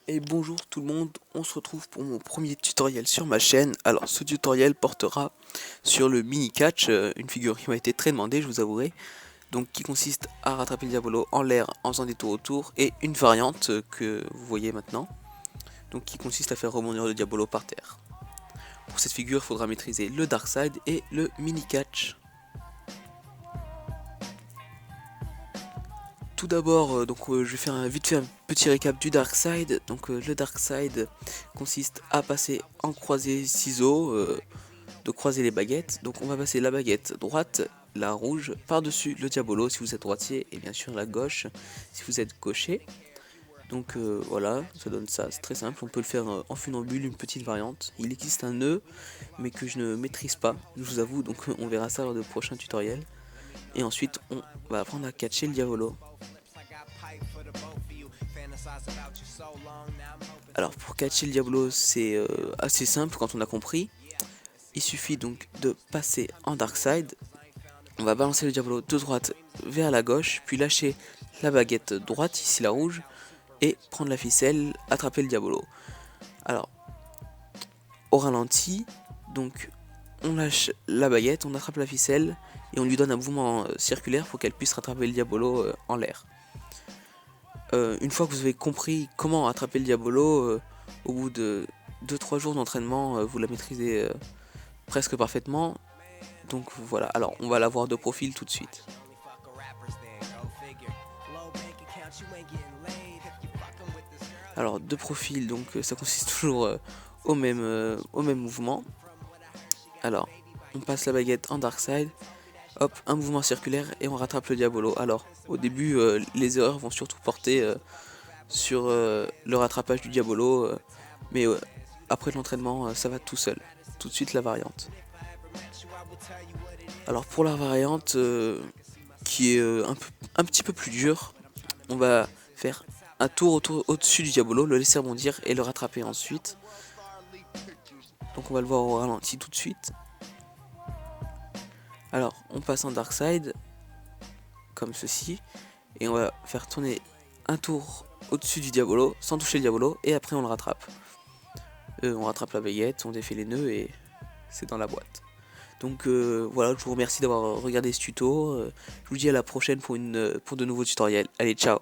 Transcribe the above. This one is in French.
Et bonjour tout le monde, on se retrouve pour mon premier tutoriel sur ma chaîne. Alors ce tutoriel portera sur le mini catch, une figure qui m'a été très demandée, je vous avouerai. Donc qui consiste à rattraper le diabolo en l'air en faisant des tours autour, et une variante que vous voyez maintenant, donc qui consiste à faire rebondir le diabolo par terre. Pour cette figure, il faudra maîtriser le dark side et le mini catch. Tout d'abord, je vais faire vite fait un petit récap du dark side. Donc le dark side consiste à passer en croisé ciseaux, de croiser les baguettes. Donc on va passer la baguette droite, la rouge, par-dessus le diabolo si vous êtes droitier, et bien sûr la gauche si vous êtes gaucher. Donc voilà, ça donne ça, c'est très simple, on peut le faire en funambule, une petite variante. Il existe un nœud, mais que je ne maîtrise pas, je vous avoue, donc on verra ça lors de prochains tutoriels. Et ensuite on va apprendre à catcher le diabolo. Alors pour catcher le diabolo, c'est assez simple quand on a compris. Il suffit donc de passer en dark side. On va balancer le diabolo de droite vers la gauche, puis lâcher la baguette droite, ici la rouge, et prendre la ficelle, attraper le diabolo. Alors, au ralenti, donc on lâche la baguette, on attrape la ficelle, et on lui donne un mouvement circulaire pour qu'elle puisse rattraper le diabolo en l'air. Une fois que vous avez compris comment attraper le diabolo, au bout de 2-3 jours d'entraînement, vous la maîtrisez presque parfaitement. Donc voilà, alors on va la voir de profil tout de suite. Alors de profil, donc ça consiste toujours au même mouvement. Alors on passe la baguette en dark side, hop, un mouvement circulaire et on rattrape le diabolo. Alors au début les erreurs vont surtout porter sur le rattrapage du diabolo, mais après l'entraînement ça va tout seul. Tout de suite la variante. Alors pour la variante qui est un petit peu plus dure, on va faire un tour au-dessus du diabolo, le laisser rebondir et le rattraper ensuite. Donc on va le voir au ralenti tout de suite. Alors on passe en dark side comme ceci et on va faire tourner un tour au-dessus du diabolo sans toucher le diabolo et après on le rattrape. On rattrape la baguette, on défait les nœuds et c'est dans la boîte. Donc voilà, je vous remercie d'avoir regardé ce tuto. Je vous dis à la prochaine pour de nouveaux tutoriels. Allez, ciao!